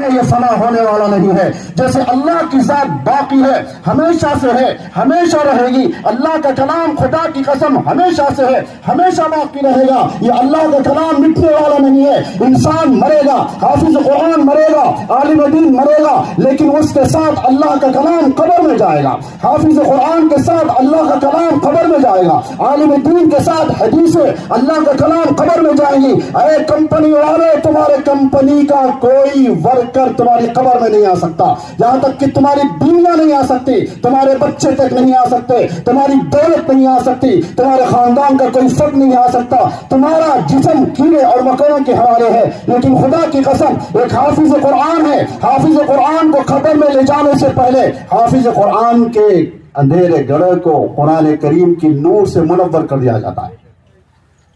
یہ فنا ہونے والا نہیں ہے. جیسے اللہ کی ذات باقی ہے، ہمیشہ سے ہے، ہمیشہ رہے گی. اللہ کا کلام خدا کی قسم ہمیشہ سے ہے، ہمیشہ باقی رہے گا. یہ اللہ کا کلام مٹنے والا نہیں ہے. انسان مرے گا، حافظ قرآن مرے گا، عالم دین مرے گا، لیکن اس کے ساتھ اللہ کا کلام قبر میں جائے گا. حافظ قرآن کے ساتھ اللہ کا کلام قبر میں جائے گا. عالم دین کے ساتھ حدیثیں اللہ کا کلام قبر میں جائیں گی. اے کمپنی والے، تمہارے کمپنی کا کوئی ورکر تمہاری قبر میں نہیں آ سکتا. یہاں تک کہ تمہاری بیویاں نہیں آ سکتی، تمہارے بچے تک نہیں آ سکتے، تمہاری دولت نہیں آ سکتی، تمہارے خاندان کا کوئی فرد نہیں آ سکتا. تمہارا جسم کیڑے اور مکوڑوں کے حوالے ہے. لیکن خدا کی قسم ایک حافظ قرآن ہے. حافظ قرآن کو قبر میں لے جانے سے پہلے حافظ قرآن کے اندھیرے گڑھے کو قرآن کریم کی نور سے منور کر دیا جاتا ہے.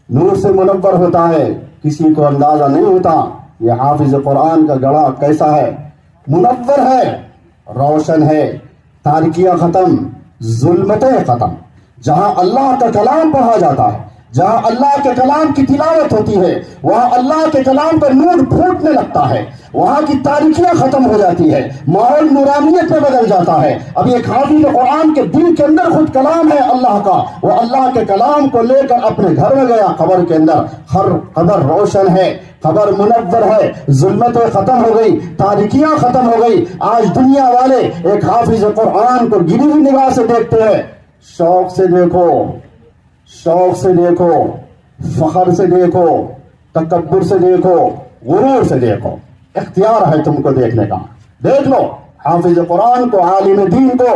نور سے منور ہوتا ہے، کسی کو اندازہ نہیں ہوتا یہ حافظ قرآن کا گڑھا کیسا ہے. منور ہے، روشن ہے، تاریکیاں ختم، ظلمتیں ختم. جہاں اللہ کا کلام پڑھا جاتا ہے، جہاں اللہ کے کلام کی تلاوت ہوتی ہے، وہاں اللہ کے کلام پر نور پھوٹنے لگتا ہے. وہاں کی تاریکیاں ختم ہو جاتی ہے، ماحول نورانیت میں بدل جاتا ہے. اب ایک حافظ قرآن کے دل کے اندر خود کلام ہے اللہ کا، وہ اللہ کے کلام کو لے کر اپنے گھر میں گیا. قبر کے اندر ہر قبر روشن ہے، قبر منور ہے، ظلمتیں ختم ہو گئی، تاریکیاں ختم ہو گئی. آج دنیا والے ایک حافظ قرآن کو گری ہوئی نگاہ سے دیکھتے ہیں. شوق سے دیکھو، شوق سے دیکھو، فخر سے دیکھو، تکبر سے دیکھو، غرور سے دیکھو. اختیار ہے تم کو دیکھنے کا. دیکھ لو حافظ قرآن کو، عالم دین کو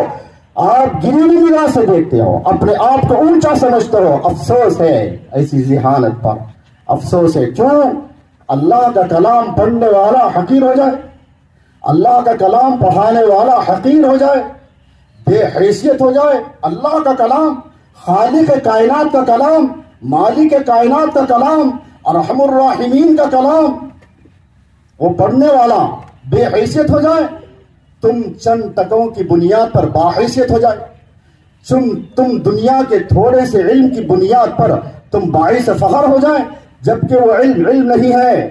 آپ گری ہوئی نگاہ سے دیکھتے ہو، اپنے آپ کو اونچا سمجھتے ہو. افسوس ہے ایسی ذہانت پر، افسوس ہے. کیوں؟ اللہ کا کلام پڑھنے والا حقیر ہو جائے، اللہ کا کلام پڑھانے والا حقیر ہو جائے، بے حیثیت ہو جائے. اللہ کا کلام، خالق کائنات کا کلام، مالک کائنات کا کلام، ارحم الراحمین کا کلام، وہ پڑھنے والا بے حیثیت ہو جائے. تم چند ٹکوں کی بنیاد پر باحیثیت ہو جائے. تم دنیا کے تھوڑے سے علم کی بنیاد پر تم باعث فخر ہو جائے، جبکہ وہ علم نہیں ہے.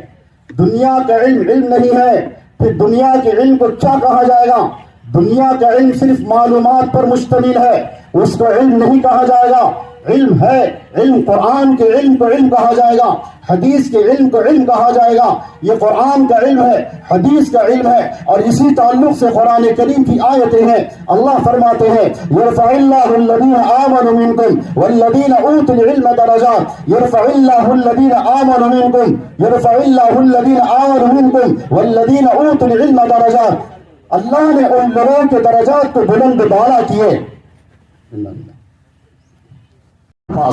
دنیا کا علم نہیں ہے. پھر دنیا کے علم کو کیا کہا جائے گا؟ دنیا کا علم صرف معلومات پر مشتمل ہے، اس کو علم نہیں کہا جائے گا. علم ہے، علم قرآن کے علم کو علم کہا جائے گا، حدیث کے علم کو علم کہا جائے گا. یہ قرآن کا علم ہے، حدیث کا علم ہے. اور اسی تعلق سے قرآن کریم کی آیتیں ہیں. اللہ فرماتے ہیں یرفع اللہ الذین آمنوا منکم والذین اوتوا العلم درجات. یرفع اللہ الذین آمنوا منکم، یرفع اللہ الذین آمنوا منکم والذین اوتوا العلم درجات. اللہ نے ان لوگوں کے درجات کو بلند بالا کیے.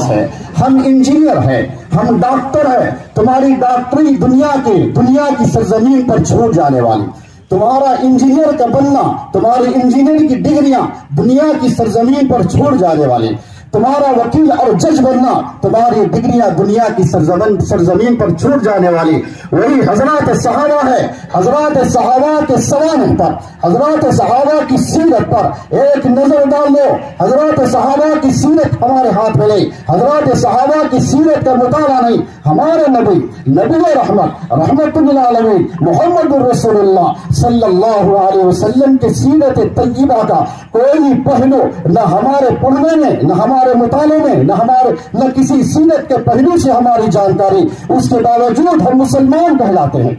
ہے ہم انجینئر ہیں، ہم ڈاکٹر ہیں. تمہاری ڈاکٹری دنیا کی سرزمین پر چھوٹ جانے والی. تمہارا انجینئر کا بننا، تمہاری انجینئر کی ڈگریاں دنیا کی سرزمین پر چھوٹ جانے والی. تمہارا وکیل اور جج بننا، تمہاری ڈگریاں دنیا کی سرزمین پر چھوٹ جانے والی. وہی حضرات صحابہ ہے، حضرات صحابہ کے سوانح پر، حضرات صحابہ کی سیرت پر ایک نظر ڈال دو. حضرات صحابہ کی سیرت ہمارے ہاتھ میں نہیں، حضرات صحابہ کی سیرت کا مطالعہ نہیں. ہمارے نبی رحمت للعالمین محمد الرسول اللہ صلی اللہ علیہ وسلم کی سیرت طیبہ کا کوئی پہلو نہ ہمارے پڑھنے میں، نہ ہمارے مطالعے میں، نہ کسی سیرت کے پہلو سے ہماری جانکاری. اس کے باوجود ہم مسلمان کہلاتے ہیں،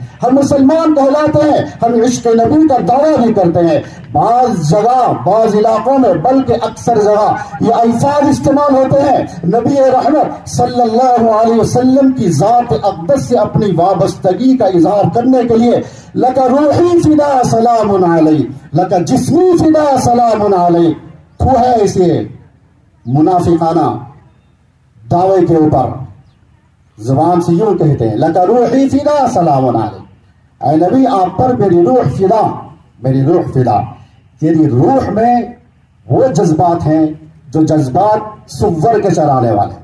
ہم عشق نبی کا دعویٰ بھی کرتے ہیں. بعض جگہ، بعض علاقوں میں، بلکہ اکثر جگہ یہ الفاظ استعمال ہوتے ہیں نبی رحمت صلی اللہ علیہ وسلم کی ذات اقدس سے اپنی وابستگی کا اظہار کرنے کے لیے لک روحی فدا سلام علیہ، لک جسمی فدا سلام علیہ. تو ہے اسے منافقانہ دعوے کے اوپر زبان سے یوں کہتے ہیں لک روحی فدا سلام علیہ. اے نبی آپ پر میری روح فدا، میری روح فدا. تیری روح میں وہ جذبات ہیں جو جذبات صور کے چرانے والے.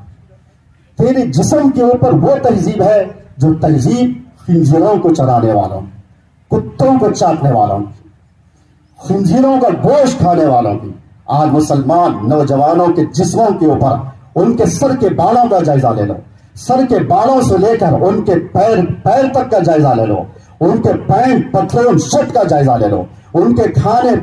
تیرے جسم کے اوپر وہ تہذیب ہے جو تہذیب خنزیروں کو چرانے والوں، کتوں کو چاٹنے والوں، خنزیروں کا گوشت کھانے والوں کی. آج مسلمان نوجوانوں کے جسموں کے اوپر ان کے سر کے بالوں کا جائزہ لے لو، سر کے بالوں سے لے کر ان کے پیر تک کا جائزہ لے لو. ان کے پینٹ پتلون شرٹ کا جائزہ لے لو، ان کے کھانے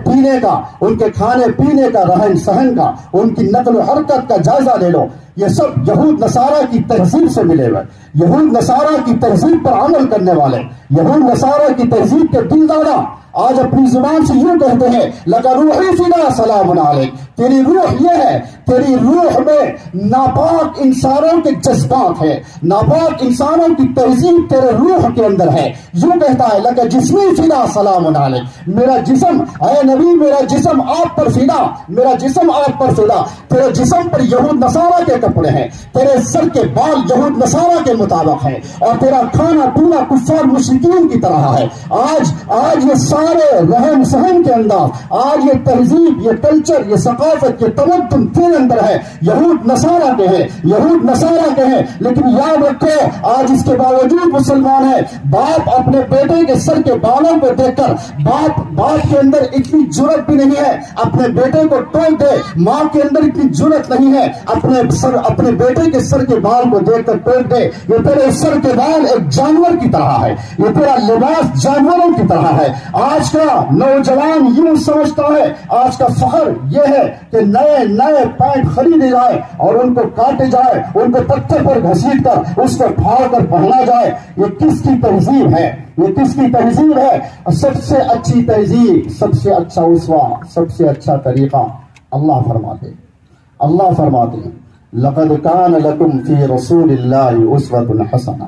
پینے کا رہن سہن کا، ان کی نقل و حرکت کا جائزہ لے لو. یہ سب یہود نصارہ کی تہذیب سے ملے ہوئے، یہود نصارہ کی تہذیب پر عمل کرنے والے، یہود نصارہ کی تہذیب کے دل دادا آج اپنی زبان سے یوں کہتے ہیں لَقَ رُوحِي فِدَا سَلَامٌ عَلَيْكَ. تیری روح یہ ہے، تیری روح میں ناپاک انسانوں کے جذبات ہے، ناپاک انسانوں کی تہذیب تیرے روح کے اندر ہے. یوں کہتا ہے لَقَ جِسْمِي فِدَا سَلَامٌ عَلَيْكَ. میرا جسم، اے نبی میرا جسم آپ پر فدا، میرا جسم آپ پر فدا. تیرے جسم پر یہود نصارہ کے کپڑے ہیں، تیرے سر کے بال یہود نصارہ کے مطابق ہیں، اور تیرا کھانا پینا کفار مشرکین کی طرح ہے. آج یہ سارے رہن سہن کے انداز، آج یہ تہذیب، یہ کلچر، یہ ثقافت، یہ تمدن تیرے اندر ہے، یہود نصارہ کے ہیں، یہود نصارہ کے ہیں. لیکن یاد رکھو آج اس کے باوجود مسلمان ہیں. باپ اپنے بیٹے کے سر کے بالوں کو دیکھ کر باپ کے اندر اتنی جرأت بھی نہیں ہے اپنے بیٹے کو ٹوک دے، ماں کے اندر اتنی جرأت نہیں ہے اپنے بیٹے کے سر کے بال کو دیکھ کر ٹوک دے. یہ تیرے سر کے بال ایک جانور کی طرح ہے، یہ تیرا لباس جانوروں کی طرح ہے. آج کا نوجوان یوں سمجھتا ہے، آج کا فخر یہ ہے کہ نئے پینٹ خریدے جائے اور ان کو کاٹے جائے، ان کو پتھر پر گھسیٹ کر اس کو پھاڑ کر پہنا جائے. یہ کس کی تہذیب ہے؟ یہ کس کی تہذیب ہے؟ سب سے اچھی تہذیب، سب سے اچھا اسوہ، سب سے اچھا طریقہ اللہ فرماتے ہیں لَقَدْ كَانَ لَكُمْ فِي رَسُولِ اللَّهِ أُسْوَةٌ حَسَنَةٌ.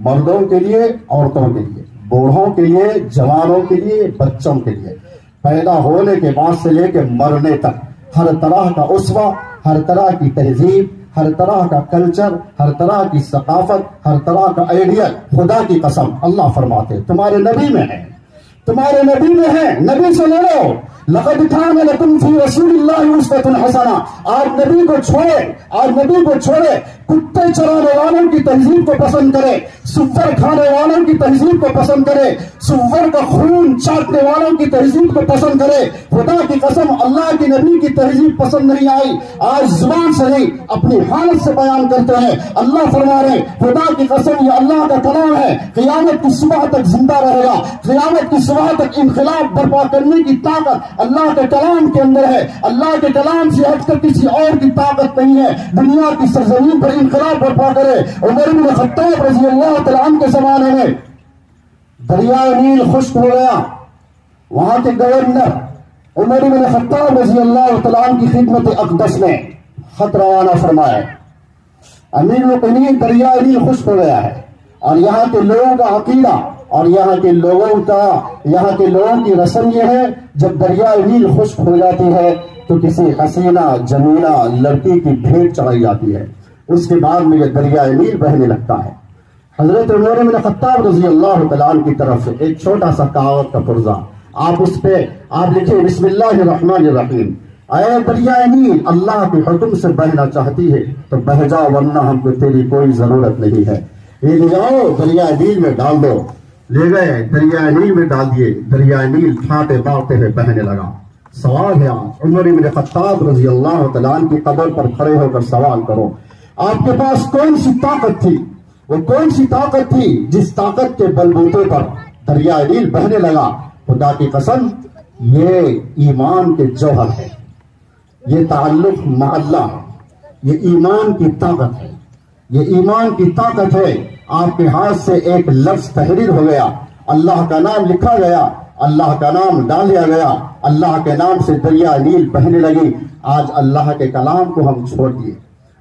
مردوں کے لیے، عورتوں کے لیے، بوڑھوں کے لیے، جوانوں کے لیے، بچوں کے لیے، پیدا ہونے کے بعد سے لے کے مرنے تک ہر طرح کا اسوہ، ہر طرح کی تہذیب، ہر طرح کا کلچر، ہر طرح کی ثقافت، ہر طرح کا آئیڈیا. خدا کی قسم اللہ فرماتے تمہارے نبی میں ہے، تمہارے نبی میں ہے. نبی سے لے لو. لَقَدْ كَانَ لَكُمْ فِي رَسُولِ اللَّهِ أُسْوَةٌ حَسَنَةٌ. آج نبی کو چھوڑے کتے چرانے والوں کی تہذیب کو پسند کرے، سور کھانے والوں کی تہذیب کو پسند کرے، سور کا خون چاٹنے والوں کی تہذیب کو پسند کرے. خدا کی قسم اللہ کی نبی کی تہذیب پسند نہیں آئی. آج زبان سے نہیں اپنی حالت سے بیان کرتے ہیں. اللہ فرما رہے خدا کی قسم یہ اللہ کا کلام ہے، قیامت کی صبح تک زندہ رہے گا، قیامت کی صبح تک انقلاب برپا کرنے کی طاقت اللہ کے کلام کے اندر ہے. اللہ کے کلام سے ہٹ کر کسی اور کی طاقت نہیں ہے دنیا کی سرزمین پر انقلاب برپا کرے. عمر بن خطاب رضی اللہ تعالیٰ عنہ کے زمانے میں دریائے نیل خشک ہو گیا. وہاں کے گورنر عمر بن خطاب رضی اللہ تعالیٰ عنہ کی خدمت اقدس میں خط روانہ فرمایا، امیر المؤمنین دریائے نیل خشک ہو گیا ہے، اور یہاں کے لوگوں کا عقیدہ اور یہاں کے لوگوں کی رسم یہ ہے جب دریائے نیل خشک ہو جاتی ہے تو کسی حسینہ جمیلہ لڑکی کی بھیٹ چڑھائی جاتی ہے، اس کے بعد میں یہ دریائے نیل بہنے لگتا ہے. حضرت عمر بن خطاب رضی اللہ تعالیٰ عنہ کی طرف سے ایک چھوٹا سا کاغذ کا پرزہ، اس پہ آپ لکھیں بسم اللہ الرحمن الرحیم. اے دریائے نیل اللہ کے حکم سے بہنا چاہتی ہے تو بہ جاؤ ورنہ ہم کو تیری کوئی ضرورت نہیں ہے. یہ لے جاؤ دریائے نیل میں ڈال دو. لے گئے دریائے نیل میں ڈال دیے. دریائے نیل پھاٹے باغتے ہوئے بہنے لگا. سوال ہے آج عمر بن خطاب رضی اللہ تعالیٰ عنہ کی قبر پر کھڑے ہو کر سوال کرو آپ کے پاس کون سی طاقت تھی؟ وہ کون سی طاقت تھی جس طاقت کے بلبوتے پر دریائے نیل بہنے لگا؟ خدا کی قسم یہ ایمان کے جوہر ہے، یہ تعلق مع اللہ ہے، یہ ایمان کی طاقت ہے، یہ ایمان کی طاقت ہے. آپ کے ہاتھ سے ایک لفظ تحریر ہو گیا، اللہ کا نام لکھا گیا، اللہ کا نام ڈال دیا گیا، اللہ کے نام سے دریا نیل بہنے لگی. آج اللہ کے کلام کو ہم چھوڑ دیے،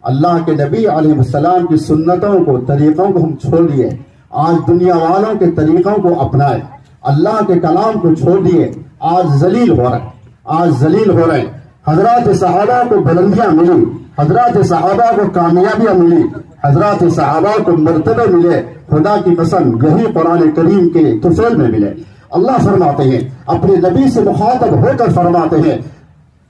اللہ کے نبی علیہ السلام کی سنتوں کو، طریقوں کو ہم چھوڑ دیے. آج دنیا والوں کے طریقوں کو اپنائے، اللہ کے کلام کو چھوڑ دیے. آج ذلیل ہو رہے ہیں. حضرات صحابہ کو بلندیاں ملی، حضرات صحابہ کو کامیابیاں ملی، حضرات صحابہ کو مرتبے ملے. خدا کی قسم یہی قرآن کریم کے طفیل میں ملے. اللہ فرماتے ہیں اپنے نبی سے مخاطب ہو کر فرماتے ہیں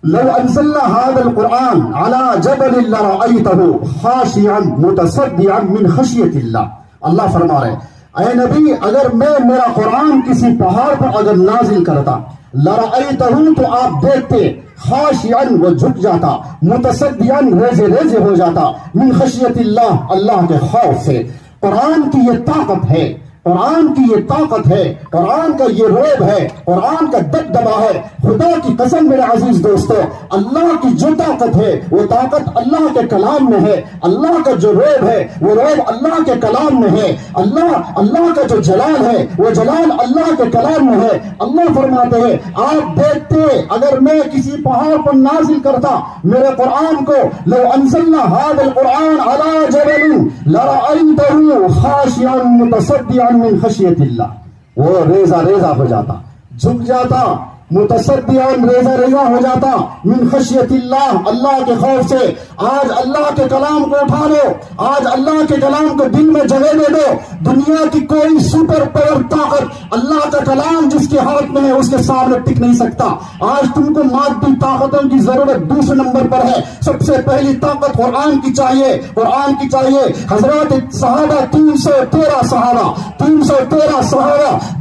لو انزلنا هذا القرآن على جبل لرأيته خاشعا متصدعا من خشية الله. اللہ فرما رہے ہیں اے نبی اگر میں میرا قرآن کسی پہاڑ پر اگر نازل کرتا لرأيته تو آپ دیکھتے خاشعا وہ جھک جاتا، متصدعا ریزے ریزے ہو جاتا، من خشیت اللہ اللہ کے خوف سے. قرآن کی یہ طاقت ہے، قرآن کی یہ طاقت ہے، قرآن کا یہ روب ہے، قرآن کا دبدبا ہے. خدا کی قسم میرے عزیز دوستو، اللہ کی جو طاقت ہے وہ طاقت اللہ کے کلام میں ہے. اللہ کا جو روب ہے وہ روب اللہ کے کلام میں ہے. اللہ کا جو جلال ہے وہ جلال اللہ کے کلام میں ہے. اللہ فرماتے ہیں آپ دیکھتے اگر میں کسی پہاڑ پر نازل کرتا میرے قرآن کو، لو انزلنا هذا القرآن على جبل لرأيته خاشعا متصدعا من خشیت اللہ، وہ ریزہ ریزہ ہو جاتا، جھک جاتا، متصدعا ریزہ ریزہ ہو جاتا من خشیت اللہ، اللہ کے خوف سے. آج اللہ کے کلام کو اٹھا لو، آج اللہ کے کلام کو دل میں جگہ دے دو. دنیا کی کوئی سپر پاور طاقت اللہ کا کلام جس کے ہاتھ میں ہے اس کے سامنے ٹک نہیں سکتا. آج تم کو مادی طاقتوں کی ضرورت دوسرے نمبر پر ہے. سب سے پہلی طاقت قرآن کی چاہیے، قرآن کی چاہیے. حضرات صحابہ 313 صحابہ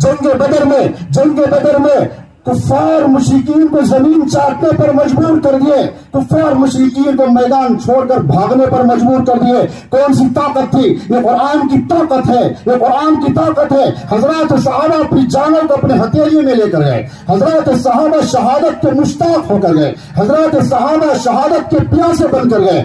جنگ بدر میں کفار مشرکین کو زمین چاٹنے پر مجبور کر دیے، کفار مشرکین کو میدان چھوڑ کر بھاگنے پر مجبور کر دیے. کون سی طاقت تھی؟ یہ قرآن کی طاقت ہے، یہ قرآن کی طاقت ہے. حضرات صحابہ اپنی جانوں کو اپنے ہتھیلی میں لے کر گئے. حضرات صحابہ شہادت کے مشتاق ہو کر گئے. حضرات صحابہ شہادت کے پیاسے بن کر گئے.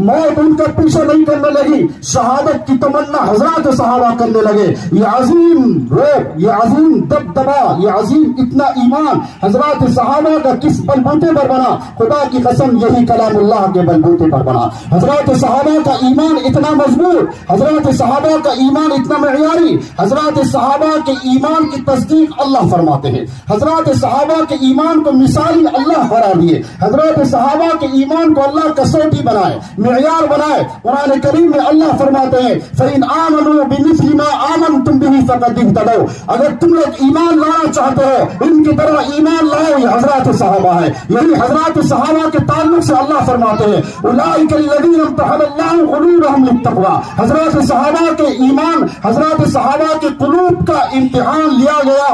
موت ان کا پیچھے نہیں کرنے لگی، شہادت کی تمنا حضرات صحابہ کرنے لگے. یہ عظیم روب، یہ عظیم دبدبا، یہ عظیم اتنا ایمان حضرات صحابہ کا کس بلبوتے پر بنا؟ خدا کی قسم یہی کلام اللہ کے بلبوتے پر بنا. حضرات صحابہ کا ایمان اتنا مضبوط، حضرات صحابہ کا ایمان اتنا معیاری. حضرات صحابہ کے ایمان کی تصدیق اللہ فرماتے ہیں. حضرات صحابہ کے ایمان کو مثالی اللہ قرار دیے. حضرات صحابہ کے ایمان کو اللہ کسوٹی بنائے، معیار بنائے. قرآن کریم میں اللہ فرماتے ہیں فَإِنْ آمَنُوا بِمِثْلِ مَا آمَنْتُمْ بِهِ فَقَدِ اهْتَدَوْا. اگر تم لوگ ایمان لانا چاہتے ہو ان کی طرح ایمان لاؤ. یہ حضرات صحابہ ہے، یہی حضرات صحابہ کے تعلق سے اللہ فرماتے ہیں اولئک الذین امتحن اللہ قلوبهم للتقوی. حضرات صحابہ کے ایمان، حضرات صحابہ کے قلوب کا امتحان لیا گیا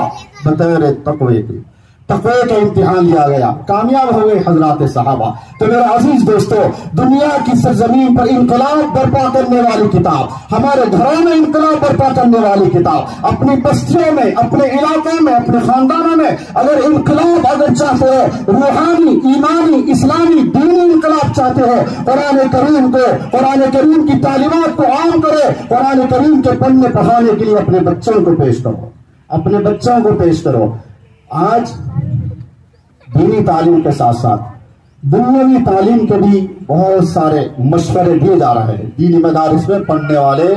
بطور تقوی کے، تقوی کا امتحان لیا گیا، کامیاب ہو گئے حضرات صحابہ. تو میرے عزیز دوستو، دنیا کی سرزمین پر انقلاب برپا کرنے والی کتاب، ہمارے گھروں میں انقلاب برپا کرنے والی کتاب، اپنی بستیوں میں، اپنے علاقوں میں، اپنے خاندانوں میں اگر انقلاب اگر چاہتے ہو، روحانی، ایمانی، اسلامی، دینی انقلاب چاہتے ہو، قرآن کریم کی تعلیمات کو عام کرو. قرآن کریم کے پڑھنے پڑھانے کے لیے اپنے بچوں کو پیش کرو، اپنے بچوں کو پیش کرو. آج دینی تعلیم کے ساتھ ساتھ دنیاوی تعلیم کے بھی بہت سارے مشورے دیے جا رہے ہیں دینی مدارس میں پڑھنے والے،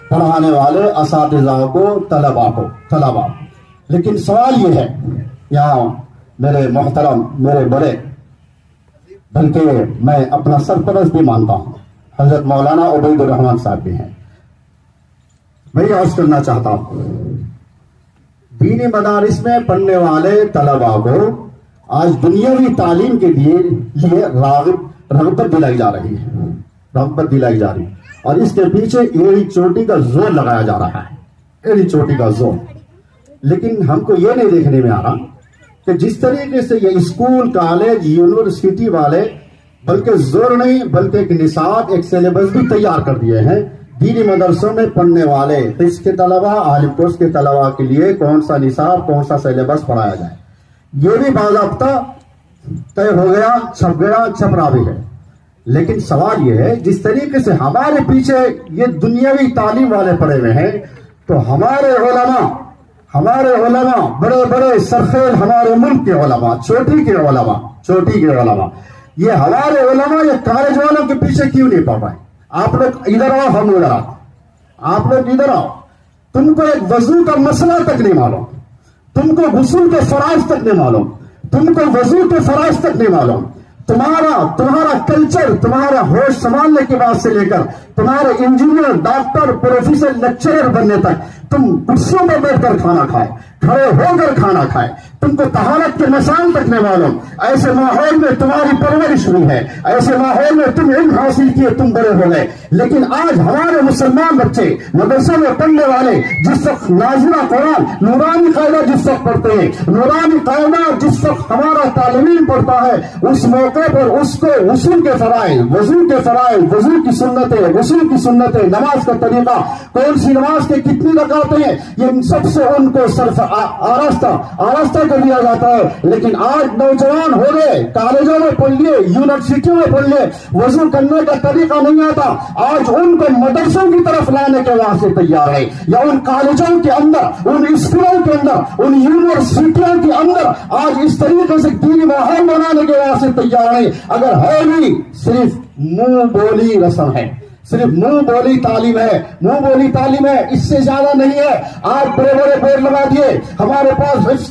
پڑھانے والے اساتذہ کو، طلباء. لیکن سوال یہ ہے، یہاں میرے محترم، میرے بڑے، بلکہ میں اپنا سرپرست بھی مانتا ہوں، حضرت مولانا عبید الرحمان صاحب بھی ہیں. میں یہ عرض کرنا چاہتا ہوں دینی مدارس میں پڑھنے والے طلباء کو آج دنیاوی تعلیم کے لیے رغبت دلائی جا رہی ہے، اور اس کے پیچھے ایڑی چوٹی کا زور لگایا جا رہا ہے، ایڑی چوٹی کا زور. لیکن ہم کو یہ نہیں دیکھنے میں آ رہا کہ جس طریقے سے یہ اسکول، کالج، یونیورسٹی والے بلکہ زور نہیں بلکہ ایک نصاب، ایک سلیبس بھی تیار کر دیے ہیں دینی مدرسوں میں پڑھنے والے اس کے طلباء، عالم کورس کے طلباء کے لیے کون سا نصاب، کون سا سلیبس پڑھایا جائے. یہ بھی باضابطہ طے ہو گیا، چھپ گیا، چھپرا بھی ہے. لیکن سوال یہ ہے جس طریقے سے ہمارے پیچھے یہ دنیاوی تعلیم والے پڑے ہوئے ہیں تو ہمارے علماء بڑے بڑے سرخیل، ہمارے ملک کے علماء، چوٹی کے علماء، یہ ہمارے علماء یہ کالج والوں کے پیچھے کیوں نہیں پڑ رہے؟ آپ لوگ ادھر آؤ، ہم ادھر آؤ، آپ لوگ ادھر آؤ. تم کو ایک وضو کا مسئلہ تک نہیں معلوم، تم کو غسل کے فرائض تک نہیں معلوم، تم کو وضو کے فرائض تک نہیں معلوم. تمہارا کلچر، تمہارا ہوش سنبھالنے کے بعد سے لے کر تمہارے انجینئر، ڈاکٹر، پروفیسر، لیکچرر بننے تک تم کرسیوں پر بیٹھ کر کھانا کھائے، کھڑے ہو کر کھانا کھائے، تم کو طہارت کے مسائل تک نہیں معلوم. ایسے ماحول میں تمہاری پرورش ہوئی ہے، ایسے ماحول میں تم علم حاصل کیے، تم بڑے ہو گئے. لیکن آج ہمارے مسلمان بچے مدرسے میں پڑھنے والے جس وقت نازلہ قرآن، نورانی قاعدہ جس وقت پڑھتے ہیں، نورانی قاعدہ جس وقت ہمارا تعلیم پڑھتا ہے، اس موقع پر اس کو غسل کے فرائض، وضو کی سنتیں، نماز کا طریقہ، کون سی نماز کے کتنی رکعت آتے ہیں یہ سب سے ان کو صرف آراستہ کر دیا جاتا ہے. لیکن آج نوجوان ہو گئے, کالجوں میں پڑھ لیے, یونیورسٹیوں میں پڑھ لیے, وضو کرنے کا طریقہ نہیں آتا. آج ان کو مدرسوں کی طرف لانے کے واسطے تیار ہے, یا ان کالجوں کے اندر, ان اسکولوں کے اندر, ان یونیورسٹیوں کے اندر آج اس طریقے سے دینی ماحول بنانے کے واسطے تیار ہے. اگر ہے بھی صرف منہ بولی رسم ہے, صرف منہ بولی تعلیم ہے, منہ بولی تعلیم ہے, اس سے زیادہ نہیں ہے. آپ بڑے بڑے بورڈ لگا دیے, ہمارے پاس حفظ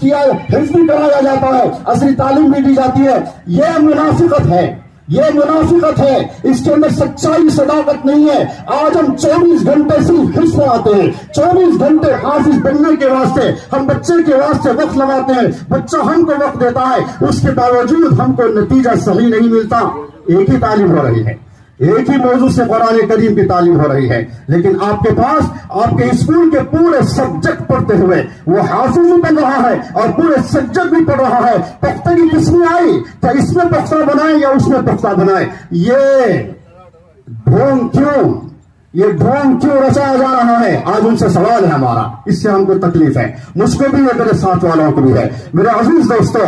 بھی کرایا جاتا ہے, اصلی تعلیم بھی دی جاتی ہے. یہ منافقت ہے, یہ منافقت ہے, اس کے اندر سچائی صداقت نہیں ہے. آج ہم 24 گھنٹے صرف حفظ آتے ہیں, 24 گھنٹے حافظ بننے کے واسطے ہم بچے کے واسطے وقت لگاتے ہیں, بچہ ہم کو وقت دیتا ہے, اس کے باوجود ہم کو نتیجہ صحیح نہیں ملتا. ایک ہی تعلیم ہو رہی ہے, ایک ہی موضوع سے قرآن کریم کی تعلیم ہو رہی ہے, لیکن آپ کے پاس آپ کے اسکول کے پورے سبجیکٹ پڑھتے ہوئے وہ حافظ بھی بن رہا ہے اور پورے سبجیکٹ بھی پڑھ رہا ہے. پختگی کس میں آئی, کیا اس میں پختہ بنائے یا اس میں پختہ بنائے؟ یہ ڈھونگ کیوں رچایا جا رہا ہے؟ آج ان سے سوال ہے ہمارا, اس سے ہم کو تکلیف ہے, مجھ کو بھی ہے, میرے ساتھ والوں کو بھی ہے. میرے عزیز دوستو,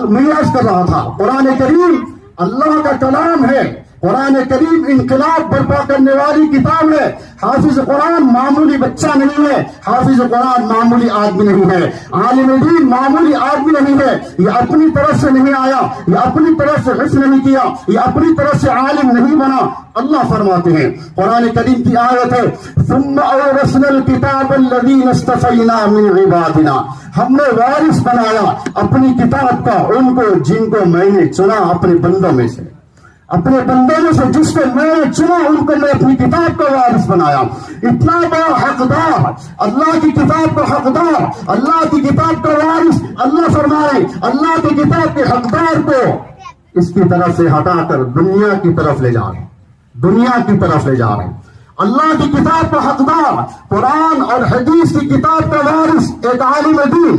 میں عرض کر رہا تھا, قرآن کریم اللہ کا کلام ہے, قرآن کریم انقلاب برپا کرنے والی کتاب ہے. حافظ قرآن معمولی بچہ نہیں ہے, حافظ قرآن معمولی آدمی نہیں ہے, عالم دین معمولی آدمی نہیں ہے. یہ اپنی طرف سے نہیں آیا, یہ اپنی طرف سے حفظ نہیں کیا, یہ اپنی طرف سے عالم نہیں بنا. اللہ فرماتے ہیں, قرآن کریم کی آیت ہے, ثم اورثنا الکتاب الذین اصطفینا من عبادنا, ہم نے وارث بنایا اپنی کتاب کا ان کو جن کو میں نے چنا اپنے بندوں میں سے, اپنے بندوں میں سے جس کو میں نے چنا ان کو میں اپنی کتاب کا وارث بنایا. اتنا بڑا حقدار, اللہ کی کتاب کا حقدار, اللہ کی کتاب کا وارث. اللہ فرمائے اللہ کی کتاب کے حقدار کو اس کی طرف سے ہٹا کر دنیا کی طرف لے جا رہے ہیں, دنیا کی طرف لے جا رہے ہیں. اللہ کی کتاب کا حقدار, قرآن اور حدیث کی کتاب کا وارث ایک عالم دین,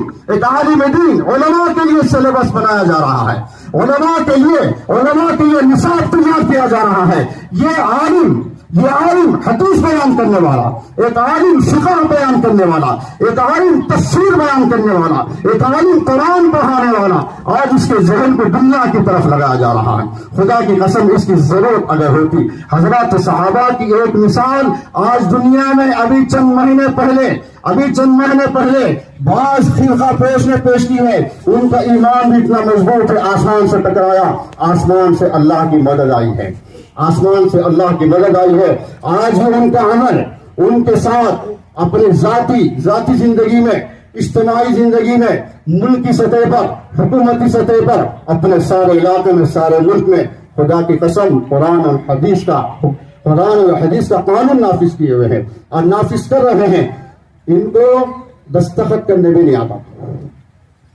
علماء کے لیے سلیبس بنایا جا رہا ہے, علماء کے لیے نصاب تیار کیا جا رہا ہے. یہ عالم حدیث بیان کرنے والا, ایک عالم فقہ بیان کرنے والا, ایک عالم تفسیر بیان کرنے والا, ایک عالم قرآن پڑھانے والا, آج اس کے ذہن کو دنیا کی طرف لگایا جا رہا ہے. خدا کی قسم اس کی ضرورت اگر ہوتی, حضرات صحابہ کی ایک مثال آج دنیا میں ابھی چند مہینے پہلے بعض فرقہ پیش نے پیش کی ہے. ان کا ایمان بھی اتنا مضبوط ہے, آسمان سے ٹکرایا, آسمان سے اللہ کی مدد آئی ہے, آسمان سے اللہ کی مدد آئی ہے. آج بھی ان کا عمل ان کے ساتھ اپنے ذاتی زندگی میں, اجتماعی زندگی میں, ملکی سطح پر, حکومتی سطح پر, اپنے سارے علاقے میں, سارے ملک میں خدا کی قسم قرآن اور حدیث کا قانون نافذ کیے ہوئے ہیں اور نافذ کر رہے ہیں. ان کو دستخط کرنے بھی نہیں آتا,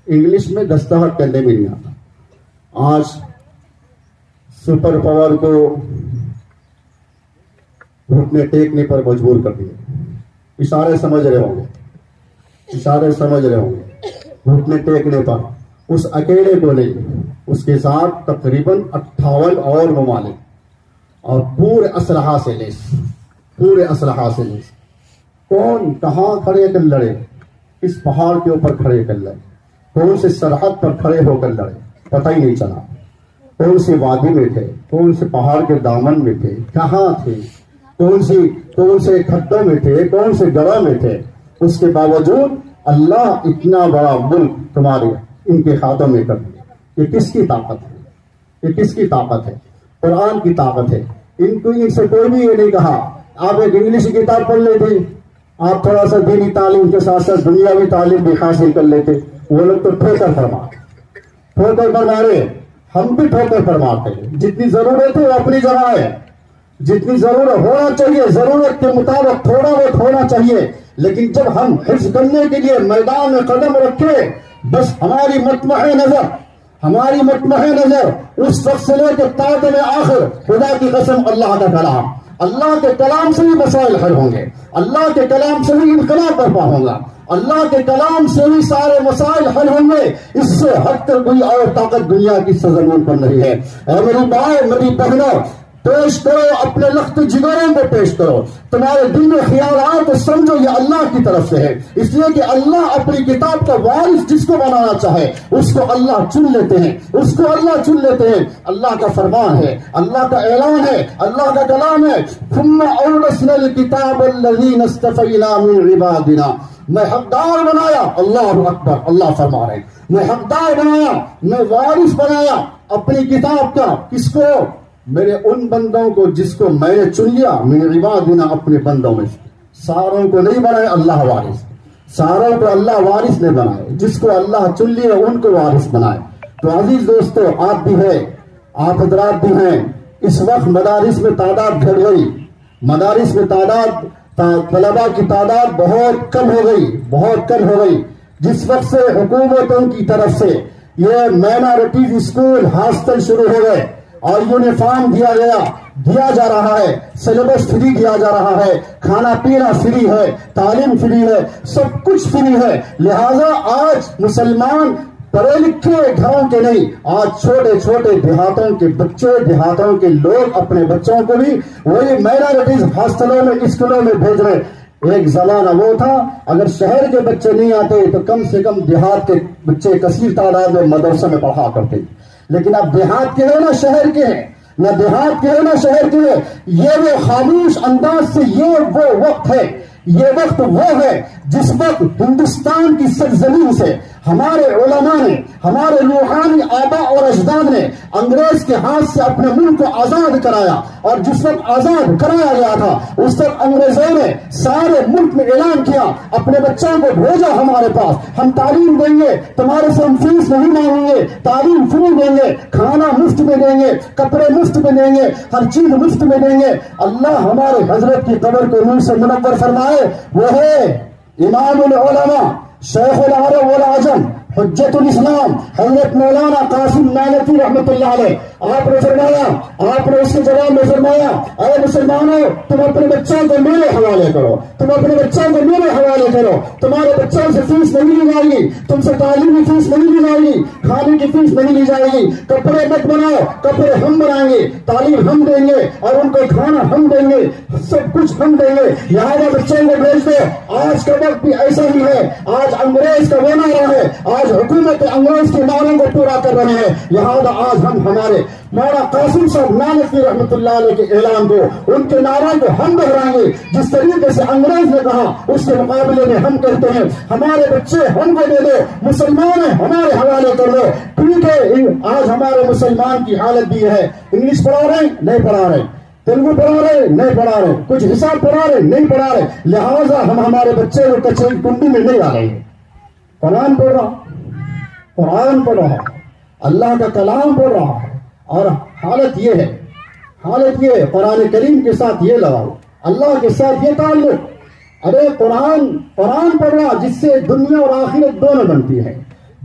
انگلش میں دستخط کرنے بھی نہیں آتا. آج سپر پاور کو گھٹنے ٹیکنے پر مجبور کر دیا. اشارے سمجھ رہے ہوں گے, گھٹنے ٹیکنے پر. اس اکیلے کو نہیں, اس کے ساتھ تقریباً 58 اور ممالک اور پورے اسلحہ سے لیس. کون کہاں کھڑے کر لڑے, کس پہاڑ کے اوپر کھڑے کر لڑے, کون سے سرحد پر کھڑے ہو کر لڑے, پتہ ہی نہیں چلا. کون سے وادی میں تھے, کون سے پہاڑ کے دامن میں تھے, کہاں تھے, کون سے کھڈوں میں تھے, کون سے گڑھوں میں تھے. اس کے باوجود اللہ اتنا بڑا ملک تمہارے ان کے ہاتھوں میں کر دیا. یہ کس کی طاقت ہے؟ قرآن کی طاقت ہے. ان سے کوئی بھی یہ نہیں کہا آپ ایک انگلش کی کتاب پڑھ لیتے, آپ تھوڑا سا دینی تعلیم کے ساتھ ساتھ دنیاوی تعلیم بھی حاصل کر لیتے. وہ لوگ تو ٹھوکر فرما رہے, ہم بھی ٹھوکر فرماتے ہیں. جتنی ضرورت ہے وہ اپنی جگہ ہے, جتنی ضرورت ہونا چاہیے, ضرورت کے مطابق تھوڑا بہت ہونا چاہیے. لیکن جب ہم حفظ کرنے کے لیے میدان میں قدم رکھے, بس ہماری مطمع نظر اس وقت سے لے کے تاقم آخر خدا کی قسم اللہ کے کلام سے ہی مسائل حل ہوں گے, اللہ کے کلام سے ہی انقلاب برپا ہوگا, اللہ کے کلام سے ہی سارے مسائل حل ہوں گے. اس سے ہٹ کر کوئی اور طاقت دنیا کی سرزمین پر نہیں ہے. اے میری بھائی, میری بہنوں, پیش کرو، اپنے لخت جگروں کو پیش کرو، تمہارے دل میں خیال آئے تو سمجھو یہ اللہ کی طرف سے ہے، اس لیے کہ اللہ اپنی کتاب کا وارث جس کو بنانا چاہے اس کو اللہ چن لیتے ہیں، اس کو اللہ چن لیتے ہیں۔ اللہ کا فرمان ہے، اللہ کا اعلان ہے، اللہ کا کلام ہے، ثم اورثنا الکتاب الذین اصطفینا من عبادنا، میں حقدار بنایا، اللہ اکبر، اللہ فرما رہے ہیں میں حقدار بنایا، میں وارث بنایا اپنی کتاب کا، کس کو؟ میرے ان بندوں کو جس کو میں نے چن لیا، من عبادنا، اپنے بندوں میں سے، ساروں کو نہیں بنایا اللہ وارث، ساروں کو اللہ وارث نے بنائے، جس کو اللہ چن لیا ان کو وارث بنائے۔ تو عزیز دوستو، آپ بھی ہے، آپ حضرات بھی ہیں، اس وقت مدارس میں تعداد گھٹ گئی، مدارس میں طلباء کی تعداد بہت کم ہو گئی، بہت کم ہو گئی۔ جس وقت سے حکومتوں کی طرف سے یہ مائنارٹیز اسکول ہاسٹل شروع ہو گئے اور یونیفارم دیا جا رہا ہے، سلیبس فری دیا جا رہا ہے، کھانا پینا فری ہے، تعلیم فری ہے، سب کچھ فری ہے، لہذا آج مسلمان پڑھے لکھے گھروں کے نہیں، آج چھوٹے چھوٹے دیہاتوں کے بچے، دیہاتوں کے لوگ اپنے بچوں کو بھی وہی مائنارٹیز ہاسٹلوں میں، اسکولوں میں بھیج رہے۔ ایک زمانہ وہ تھا اگر شہر کے بچے نہیں آتے تو کم سے کم دیہات کے بچے کثیر تعداد میں مدرسہ میں پڑھا کرتے، لیکن اب دیہات کے ہیں نہ شہر کے ہیں، نہ دیہات کے ہیں نہ شہر کے ہیں۔ یہ وہ خاموش انداز سے یہ وہ وقت ہے، یہ وقت وہ ہے جس وقت ہندوستان کی سرزمین سے ہمارے علماء نے، ہمارے روحانی آباء اور اجداد نے انگریز کے ہاتھ سے اپنے ملک کو آزاد کرایا، اور جس وقت آزاد کرایا گیا تھا اس وقت انگریزوں نے سارے ملک میں اعلان کیا، اپنے بچوں کو بھیجا ہمارے پاس، ہم تعلیم دیں گے، تمہارے سے ہم فیس نہیں مانگیں گے، تعلیم فری دیں گے، کھانا مفت میں دیں گے، کپڑے مفت میں دیں گے، ہر چیز مفت میں دیں گے۔ اللہ ہمارے حضرت کی قبر کو نور سے منور فرمائے، وہ ہے امام العلماء، شیخ العرب والعجم، حجت الاسلام، حضرت مولانا قاسم نانوتوی رحمۃ اللہ علیہ۔ آپ نے فرمایا، آپ نے اس کے جواب میں فرمایا، اے مسلمانوں، تم اپنے بچوں کو میرے حوالے کرو، تم اپنے بچوں کو میرے حوالے کرو، تمہارے بچوں سے فیس نہیں لی جائے گی، تم سے تعلیمی فیس نہیں لی جائے گی، کھانے کی فیس نہیں لی جائے گی، کپڑے مت بناؤ، کپڑے ہم بنائیں گے، تعلیم ہم دیں گے، اور ان کو کھانا ہم دیں گے، سب کچھ ہم دیں گے، لہٰذا بچوں کو بھیج دو۔ آج کا وقت بھی ایسا ہی ہے، آج انگریز کا وہ نعرہ ہے، آج حکومت انگریز کے نعروں کو پورا کر رہے ہیں، لہٰذا آج ہم ہمارے مولانا قاسم صاحب نانوتوی رحمۃ اللہ علیہ کے اعلان کو، ان کے نعروں کو ہم دہرائیں گے، جس طریقے سے انگریز نے کہا اس کے مقابلے میں ہم کہتے ہیں ہمارے بچے ہم کو دے دو، مسلمان ہیں ہمارے حوالے کر دو۔ ٹھیک ہے، آج ہمارے مسلمان کی حالت بھی ہے، انگلش پڑھا رہے ہیں نہیں پڑھا رہے، تیلگو پڑھا رہے نہیں پڑھا رہے، کچھ حساب پڑھا رہے نہیں پڑھا رہے، لہٰذا ہم ہمارے بچے کو کچہری کنڈی میں نہیں آ رہے ہیں۔ قرآن پڑھ رہا، قرآن پڑھ رہا، اللہ کا کلام پڑھ رہا ہے، اور حالت یہ ہے، حالت یہ ہے، قرآن کریم کے ساتھ یہ لگاؤ، اللہ کے ساتھ یہ تعلق۔ ارے قرآن پڑھ رہا جس سے دنیا اور آخرت دونوں بنتی ہے،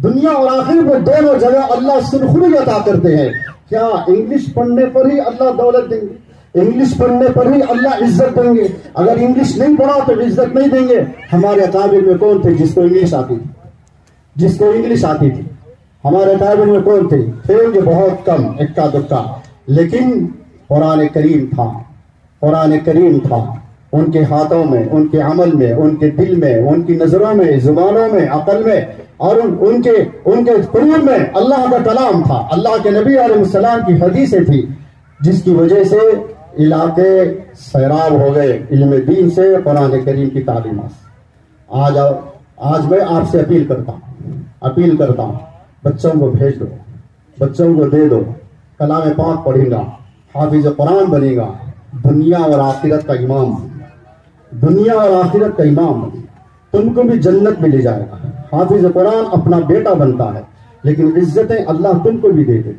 دنیا اور آخرت میں دونوں جگہ اللہ سرخروی عطا کرتے ہیں۔ کیا انگلش پڑھنے پر ہی اللہ دولت دیں گے؟ انگلش پڑھنے پر ہی اللہ عزت دیں گے؟ اگر انگلش نہیں پڑھا تو عزت نہیں دیں گے۔ ہمارے اکابر میں کون تھے جس کو انگلش آتی تھی؟ جس کو انگلش آتی تھی ہمارے اکابر میں کون تھے؟ تھے بہت کم، اکا دکا، لیکن قرآن کریم تھا، قرآن کریم تھا ان کے ہاتھوں میں، ان کے عمل میں، ان کے دل میں، ان کی نظروں میں، زبانوں میں، عقل میں، اور ان کے قلوب میں اللہ کا کلام تھا، اللہ کے نبی علیہ السلام کی حدیثیں تھی، جس کی وجہ سے علاقے سیراب ہو گئے علم دین سے، قرآن کریم کی تعلیمات سے۔ آج میں آپ سے اپیل کرتا ہوں بچوں کو بھیج دو، بچوں کو دے دو، کلام پاک پڑھے گا، حافظ قرآن بنے گا، دنیا اور آخرت کا امام، دنیا اور آخرت کا امام، تم کو بھی جنت میں لے جائے گا۔ حافظ قرآن اپنا بیٹا بنتا ہے لیکن عزتیں اللہ تم کو بھی دے دے،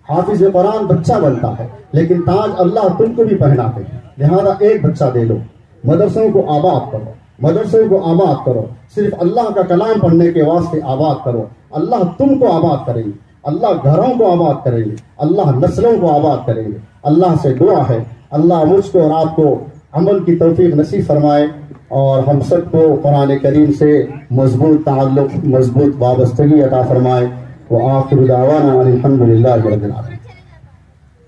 حافظ قرآن بچہ بنتا ہے لیکن تاج اللہ تم کو بھی پہناتے ہیں، لہذا ایک بچہ دے دو، مدرسوں کو آباد کرو، مدرسوں کو آباد کرو، صرف اللہ کا کلام پڑھنے کے واسطے آباد کرو، اللہ تم کو آباد کریں گے، اللہ گھروں کو آباد کریں گے، اللہ نسلوں کو آباد کریں گے۔ اللہ سے دعا ہے اللہ مجھ کو اور آپ کو عمل کی توفیق نصیب فرمائے، اور ہم سب کو قرآن کریم سے مضبوط تعلق، مضبوط وابستگی عطا فرمائے۔ وآخر دعوانا الحمد للہ رب العالمین۔